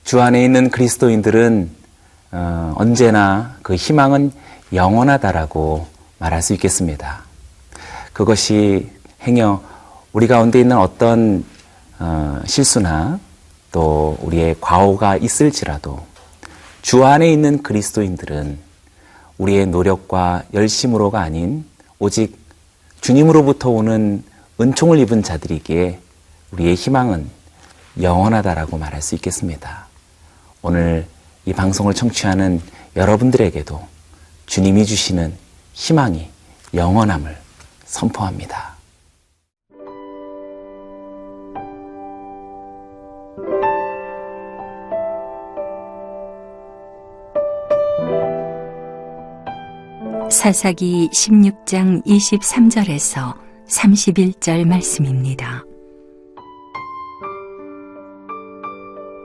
주 안에 있는 그리스도인들은 언제나 그 희망은 영원하다라고 말할 수 있겠습니다. 그것이 행여 우리 가운데 있는 어떤 실수나 또 우리의 과오가 있을지라도 주 안에 있는 그리스도인들은 우리의 노력과 열심으로가 아닌 오직 주님으로부터 오는 은총을 입은 자들이기에 우리의 희망은 영원하다라고 말할 수 있겠습니다. 오늘 이 방송을 청취하는 여러분들에게도 주님이 주시는 희망이 영원함을 선포합니다. 사사기 16장 23절에서 31절 말씀입니다.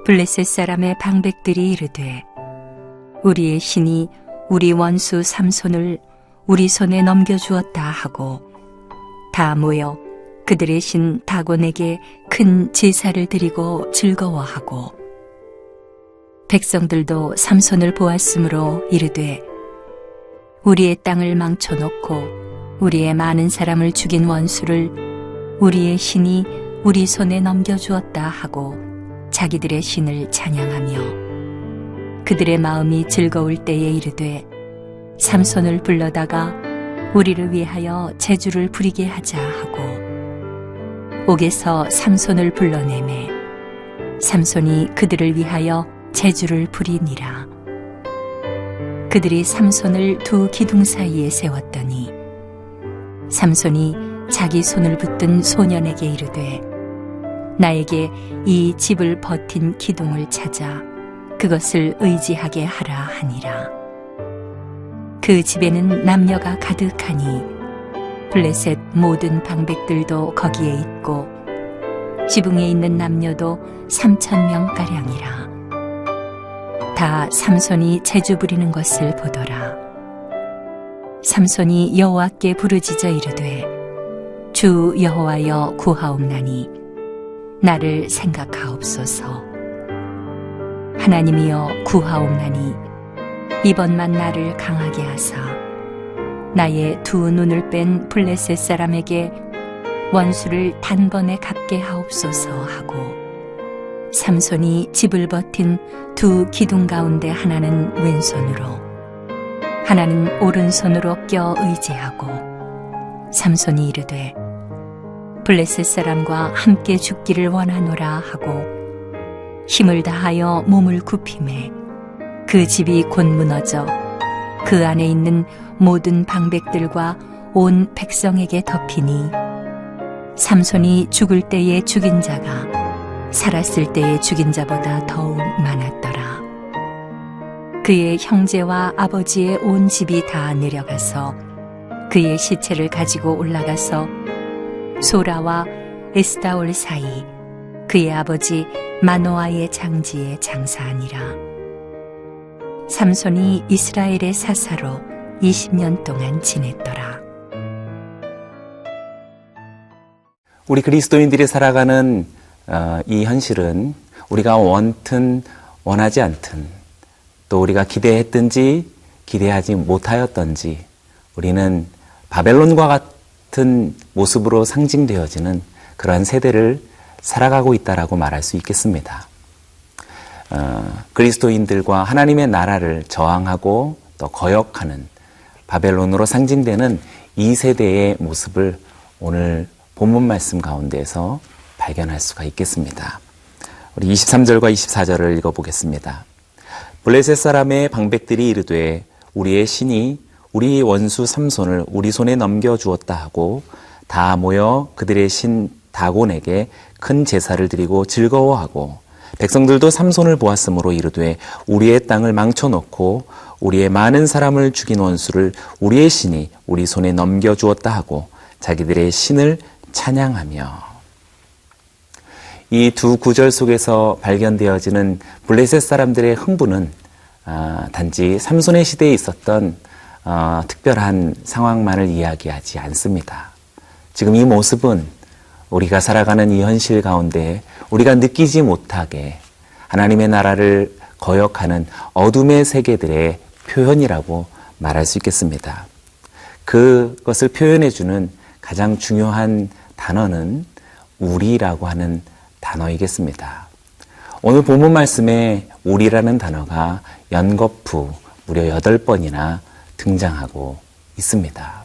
블레셋 사람의 방백들이 이르되 우리의 신이 우리 원수 삼손을 우리 손에 넘겨주었다 하고 다 모여 그들의 신 다곤에게 큰 제사를 드리고 즐거워하고 백성들도 삼손을 보았으므로 이르되 우리의 땅을 망쳐놓고 우리의 많은 사람을 죽인 원수를 우리의 신이 우리 손에 넘겨주었다 하고 자기들의 신을 찬양하며 그들의 마음이 즐거울 때에 이르되 삼손을 불러다가 우리를 위하여 제주를 부리게 하자 하고 옥에서 삼손을 불러내매 삼손이 그들을 위하여 제주를 부리니라. 그들이 삼손을 두 기둥 사이에 세웠더니 삼손이 자기 손을 붙든 소년에게 이르되 나에게 이 집을 버틴 기둥을 찾아 그것을 의지하게 하라 하니라. 그 집에는 남녀가 가득하니 블레셋 모든 방백들도 거기에 있고 지붕에 있는 남녀도 3,000명가량이라. 다 삼손이 제주 부리는 것을 보더라. 삼손이 여호와께 부르짖어 이르되 주 여호와여 구하옵나니 나를 생각하옵소서. 하나님이여 구하옵나니 이번만 나를 강하게 하사 나의 두 눈을 뺀 블레셋 사람에게 원수를 단번에 갚게 하옵소서 하고 삼손이 집을 버틴 두 기둥 가운데 하나는 왼손으로 하나는 오른손으로 껴 의지하고 삼손이 이르되 블레셋 사람과 함께 죽기를 원하노라 하고 힘을 다하여 몸을 굽히매 그 집이 곧 무너져 그 안에 있는 모든 방백들과 온 백성에게 덮이니 삼손이 죽을 때에 죽인 자가 살았을 때에 죽인 자보다 더욱 많았더라. 그의 형제와 아버지의 온 집이 다 내려가서 그의 시체를 가지고 올라가서 소라와 에스다올 사이 그의 아버지 마노아의 장지에 장사하니라. 삼손이 이스라엘의 사사로 20년 동안 지냈더라. 우리 그리스도인들이 살아가는 이 현실은 우리가 원튼 원하지 않든 또 우리가 기대했든지 기대하지 못하였던지 우리는 바벨론과 같은 모습으로 상징되어지는 그러한 세대를 살아가고 있다라고 말할 수 있겠습니다. 그리스도인들과 하나님의 나라를 저항하고 또 거역하는 바벨론으로 상징되는 이 세대의 모습을 오늘 본문 말씀 가운데에서 발견할 수가 있겠습니다. 우리 23절과 24절을 읽어보겠습니다. 블레셋 사람의 방백들이 이르되 우리의 신이 우리 원수 삼손을 우리 손에 넘겨주었다 하고 다 모여 그들의 신 다곤에게 큰 제사를 드리고 즐거워하고 백성들도 삼손을 보았으므로 이르되 우리의 땅을 망쳐놓고 우리의 많은 사람을 죽인 원수를 우리의 신이 우리 손에 넘겨주었다 하고 자기들의 신을 찬양하며. 이 두 구절 속에서 발견되어지는 블레셋 사람들의 흥분은 단지 삼손의 시대에 있었던 특별한 상황만을 이야기하지 않습니다. 지금 이 모습은 우리가 살아가는 이 현실 가운데 우리가 느끼지 못하게 하나님의 나라를 거역하는 어둠의 세계들의 표현이라고 말할 수 있겠습니다. 그것을 표현해주는 가장 중요한 단어는 우리라고 하는 단어이겠습니다. 오늘 본문 말씀에 우리라는 단어가 연거푸 무려 8번이나 등장하고 있습니다.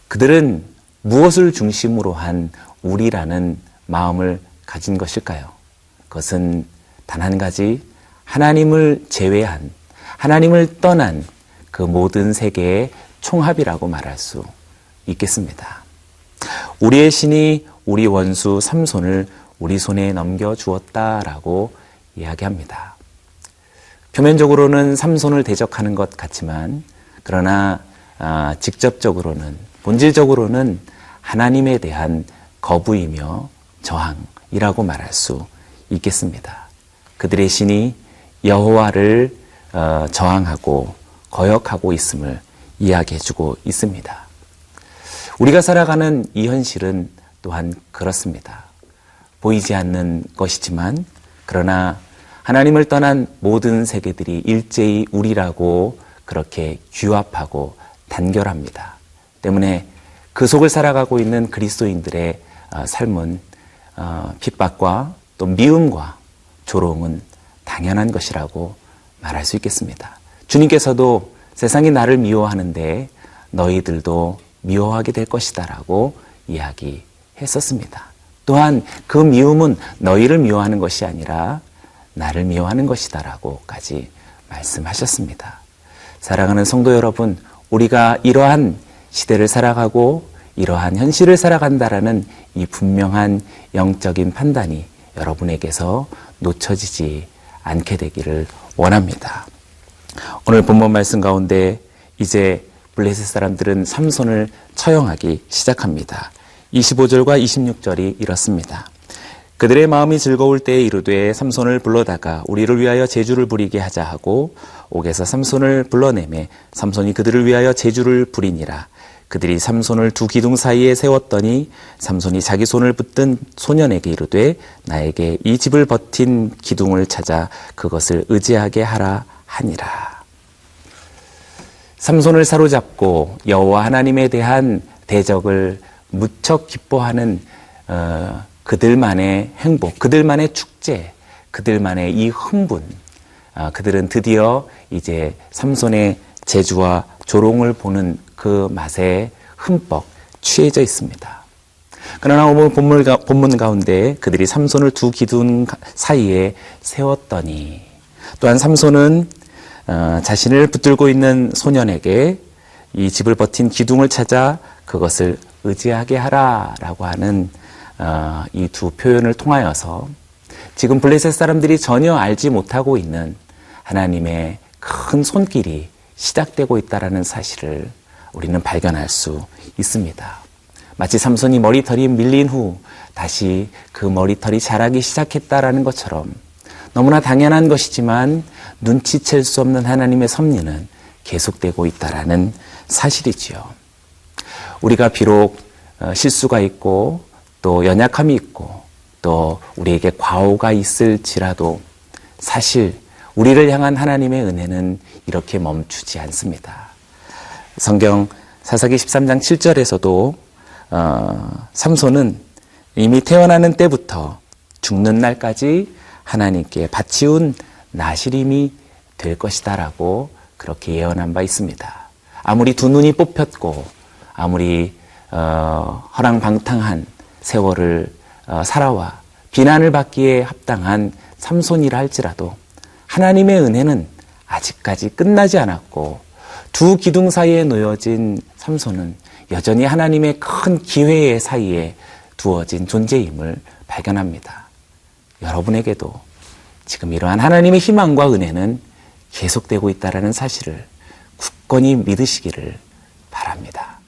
그들은 무엇을 중심으로 한 우리라는 마음을 가진 것일까요? 그것은 단 한 가지, 하나님을 제외한, 하나님을 떠난 그 모든 세계의 총합이라고 말할 수 있겠습니다. 우리의 신이 우리 원수 삼손을 우리 손에 넘겨주었다라고 이야기합니다. 표면적으로는 삼손을 대적하는 것 같지만 그러나 직접적으로는, 본질적으로는 하나님에 대한 거부이며 저항이라고 말할 수 있겠습니다. 그들의 신이 여호와를 저항하고 거역하고 있음을 이야기해주고 있습니다. 우리가 살아가는 이 현실은 또한 그렇습니다. 보이지 않는 것이지만 그러나 하나님을 떠난 모든 세계들이 일제히 우리라고 그렇게 규합하고 단결합니다. 때문에 그 속을 살아가고 있는 그리스도인들의 삶은 핍박과 또 미움과 조롱은 당연한 것이라고 말할 수 있겠습니다. 주님께서도 세상이 나를 미워하는데 너희들도 미워하게 될 것이다 라고 이야기했었습니다. 또한 그 미움은 너희를 미워하는 것이 아니라 나를 미워하는 것이다 라고까지 말씀하셨습니다. 사랑하는 성도 여러분, 우리가 이러한 시대를 살아가고 이러한 현실을 살아간다라는 이 분명한 영적인 판단이 여러분에게서 놓쳐지지 않게 되기를 원합니다. 오늘 본문 말씀 가운데 이제 블레셋 사람들은 삼손을 처형하기 시작합니다. 25절과 26절이 이렇습니다. 그들의 마음이 즐거울 때에 이르되 삼손을 불러다가 우리를 위하여 제주를 부리게 하자 하고 옥에서 삼손을 불러내매 삼손이 그들을 위하여 제주를 부리니라. 그들이 삼손을 두 기둥 사이에 세웠더니 삼손이 자기 손을 붙든 소년에게 이르되 나에게 이 집을 버틴 기둥을 찾아 그것을 의지하게 하라 하니라. 삼손을 사로잡고 여호와 하나님에 대한 대적을 무척 기뻐하는 그들만의 행복, 그들만의 축제, 그들만의 이 흥분, 그들은 드디어 이제 삼손의 재주와 조롱을 보는 그 맛에 흠뻑 취해져 있습니다. 그러나 오늘 본문 가운데 그들이 삼손을 두 기둥 사이에 세웠더니 또한 삼손은 자신을 붙들고 있는 소년에게 이 집을 버틴 기둥을 찾아 그것을 의지하게 하라라고 하는 이 두 표현을 통하여서 지금 블레셋 사람들이 전혀 알지 못하고 있는 하나님의 큰 손길이 시작되고 있다는 사실을 우리는 발견할 수 있습니다. 마치 삼손이 머리털이 밀린 후 다시 그 머리털이 자라기 시작했다라는 것처럼 너무나 당연한 것이지만 눈치챌 수 없는 하나님의 섭리는 계속되고 있다라는 사실이지요. 우리가 비록 실수가 있고 또 연약함이 있고 또 우리에게 과오가 있을지라도 사실 우리를 향한 하나님의 은혜는 이렇게 멈추지 않습니다. 성경 사사기 13장 7절에서도 삼손은 이미 태어나는 때부터 죽는 날까지 하나님께 바치운 나시림이 될 것이다 라고 그렇게 예언한 바 있습니다. 아무리 두 눈이 뽑혔고 아무리 허랑방탕한 세월을 살아와 비난을 받기에 합당한 삼손이라 할지라도 하나님의 은혜는 아직까지 끝나지 않았고 두 기둥 사이에 놓여진 삼손은 여전히 하나님의 큰 기회의 사이에 두어진 존재임을 발견합니다. 여러분에게도 지금 이러한 하나님의 희망과 은혜는 계속되고 있다는 사실을 굳건히 믿으시기를 바랍니다.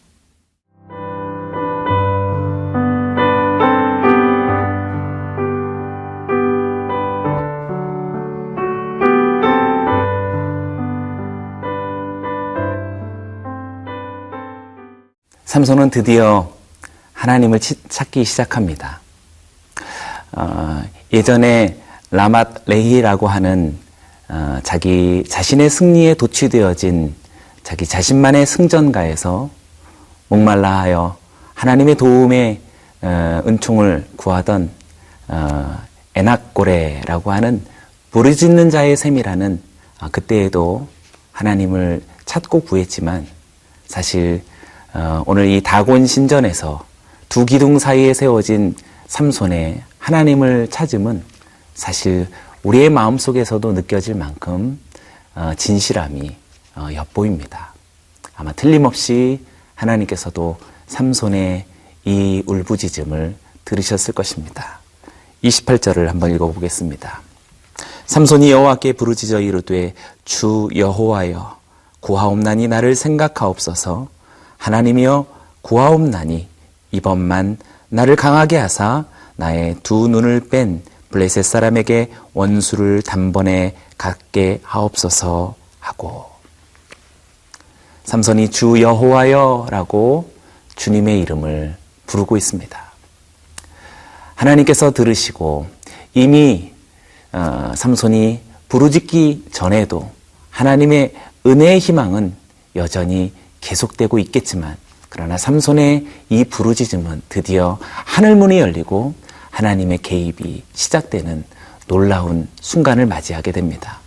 삼손은 드디어 하나님을 찾기 시작합니다. 예전에 라맛 레히라고 하는 자기 자신의 승리에 도취되어진 자기 자신만의 승전가에서 목말라 하여 하나님의 도움의 은총을 구하던 에낙고레라고 하는 부르짖는 자의 셈이라는 그때에도 하나님을 찾고 구했지만 사실 오늘 이 다곤 신전에서 두 기둥 사이에 세워진 삼손의 하나님을 찾음은 사실 우리의 마음속에서도 느껴질 만큼 진실함이 엿보입니다. 아마 틀림없이 하나님께서도 삼손의 이 울부짖음을 들으셨을 것입니다. 28절을 한번 읽어보겠습니다. 삼손이 여호와께 부르짖어 이르되 주 여호와여 구하옵나니 나를 생각하옵소서. 하나님이여 구하옵나니 이번만 나를 강하게 하사 나의 두 눈을 뺀 블레셋 사람에게 원수를 단번에 갖게 하옵소서 하고, 삼손이 주 여호와여 라고 주님의 이름을 부르고 있습니다. 하나님께서 들으시고 이미 삼손이 부르짖기 전에도 하나님의 은혜의 희망은 여전히 계속되고 있겠지만, 그러나 삼손의 이 부르짖음은 드디어 하늘문이 열리고 하나님의 개입이 시작되는 놀라운 순간을 맞이하게 됩니다.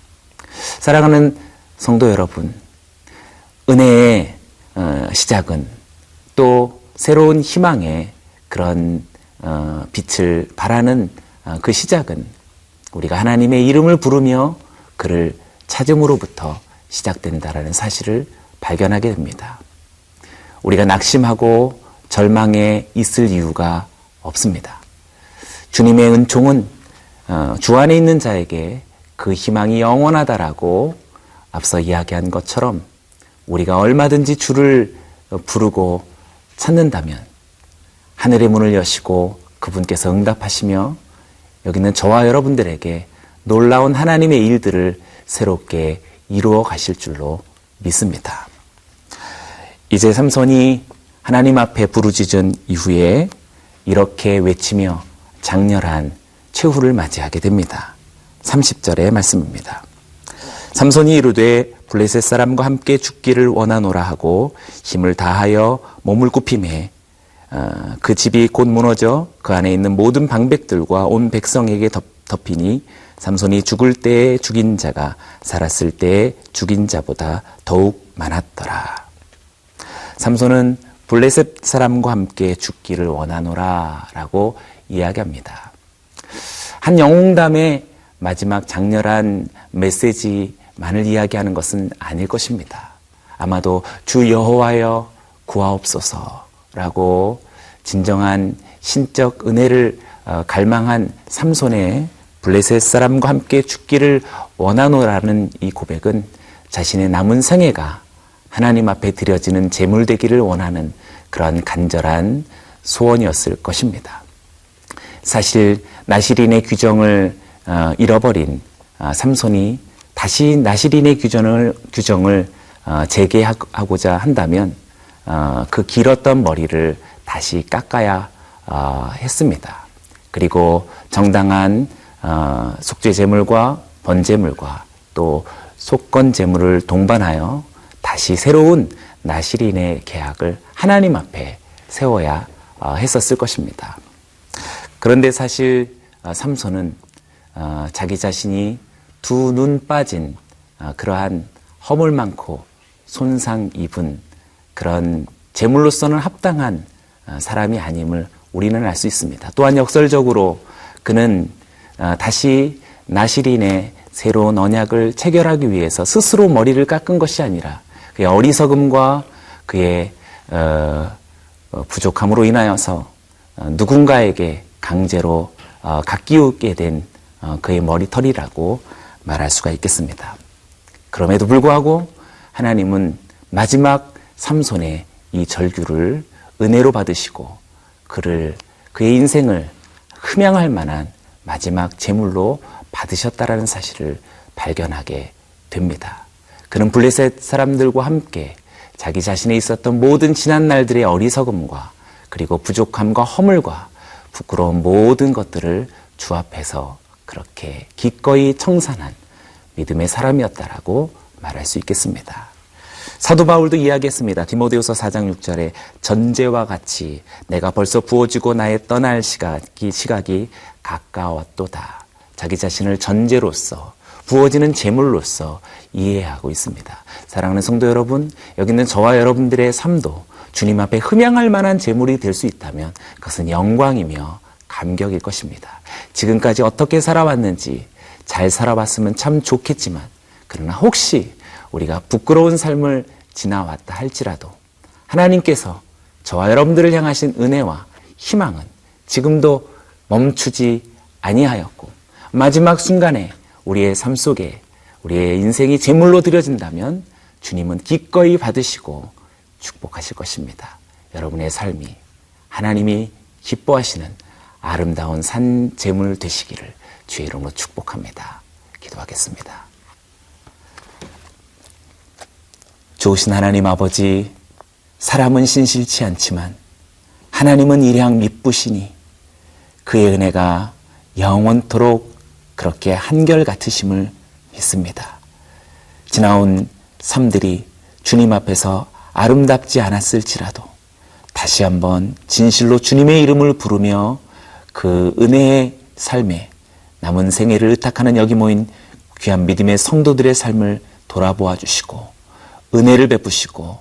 사랑하는 성도 여러분, 은혜의 시작은 또 새로운 희망의 그런 빛을 발하는 그 시작은 우리가 하나님의 이름을 부르며 그를 찾음으로부터 시작된다라는 사실을 발견하게 됩니다. 우리가 낙심하고 절망에 있을 이유가 없습니다. 주님의 은총은 주 안에 있는 자에게 그 희망이 영원하다라고 앞서 이야기한 것처럼 우리가 얼마든지 주를 부르고 찾는다면 하늘의 문을 여시고 그분께서 응답하시며 여기는 저와 여러분들에게 놀라운 하나님의 일들을 새롭게 이루어 가실 줄로 믿습니다. 이제 삼손이 하나님 앞에 부르짖은 이후에 이렇게 외치며 장렬한 최후를 맞이하게 됩니다. 30절의 말씀입니다. 삼손이 이르되 블레셋 사람과 함께 죽기를 원하노라 하고 힘을 다하여 몸을 굽히매 그 집이 곧 무너져 그 안에 있는 모든 방백들과 온 백성에게 덮이니 삼손이 죽을 때에 죽인 자가 살았을 때에 죽인 자보다 더욱 많았더라. 삼손은 블레셋 사람과 함께 죽기를 원하노라 라고 이야기합니다. 한 영웅담의 마지막 장렬한 메시지만을 이야기하는 것은 아닐 것입니다. 아마도 주 여호와여 구하옵소서 라고 진정한 신적 은혜를 갈망한 삼손의 블레셋 사람과 함께 죽기를 원하노라는 이 고백은 자신의 남은 생애가 하나님 앞에 드려지는 제물 되기를 원하는 그런 간절한 소원이었을 것입니다. 사실 나시린의 규정을 잃어버린 삼손이 다시 나시린의 규정을 재개하고자 한다면 그 길었던 머리를 다시 깎아야 했습니다. 그리고 정당한 속죄 제물과 번제물과 또 속건 제물을 동반하여 다시 새로운 나시린의 계약을 하나님 앞에 세워야 했었을 것입니다. 그런데 사실 삼손은 자기 자신이 두 눈 빠진 그러한 허물 많고 손상 입은 그런 제물로서는 합당한 사람이 아님을 우리는 알 수 있습니다. 또한 역설적으로 그는 다시 나시린의 새로운 언약을 체결하기 위해서 스스로 머리를 깎은 것이 아니라 그의 어리석음과 그의 부족함으로 인하여서 누군가에게 강제로 갓기우게 된 그의 머리털이라고 말할 수가 있겠습니다. 그럼에도 불구하고 하나님은 마지막 삼손의 이 절규를 은혜로 받으시고 그의 인생을 흠양할 만한 마지막 제물로 받으셨다라는 사실을 발견하게 됩니다. 그는 블레셋 사람들과 함께 자기 자신에 있었던 모든 지난 날들의 어리석음과 그리고 부족함과 허물과 부끄러운 모든 것들을 주 앞에서 그렇게 기꺼이 청산한 믿음의 사람이었다라고 말할 수 있겠습니다. 사도 바울도 이야기했습니다. 디모데후서 4장 6절에 전제와 같이 내가 벌써 부어지고 나의 떠날 시각이 가까웠도다. 자기 자신을 전제로서 부어지는 제물로서 이해하고 있습니다. 사랑하는 성도 여러분, 여기 있는 저와 여러분들의 삶도 주님 앞에 흠양할 만한 제물이 될 수 있다면 그것은 영광이며 감격일 것입니다. 지금까지 어떻게 살아왔는지 잘 살아왔으면 참 좋겠지만 그러나 혹시 우리가 부끄러운 삶을 지나왔다 할지라도 하나님께서 저와 여러분들을 향하신 은혜와 희망은 지금도 멈추지 아니하였고 마지막 순간에 우리의 삶 속에 우리의 인생이 제물로 드려진다면 주님은 기꺼이 받으시고 축복하실 것입니다. 여러분의 삶이 하나님이 기뻐하시는 아름다운 산 제물 되시기를 주의 이름으로 축복합니다. 기도하겠습니다. 좋으신 하나님 아버지, 사람은 신실치 않지만 하나님은 일양 미쁘시니 그의 은혜가 영원토록 그렇게 한결같으심을 믿습니다. 지나온 삶들이 주님 앞에서 아름답지 않았을지라도 다시 한번 진실로 주님의 이름을 부르며 그 은혜의 삶에 남은 생애를 의탁하는 여기 모인 귀한 믿음의 성도들의 삶을 돌아보아 주시고 은혜를 베푸시고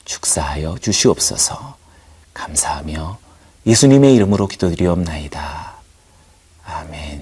축사하여 주시옵소서. 감사하며 예수님의 이름으로 기도드리옵나이다. 아멘.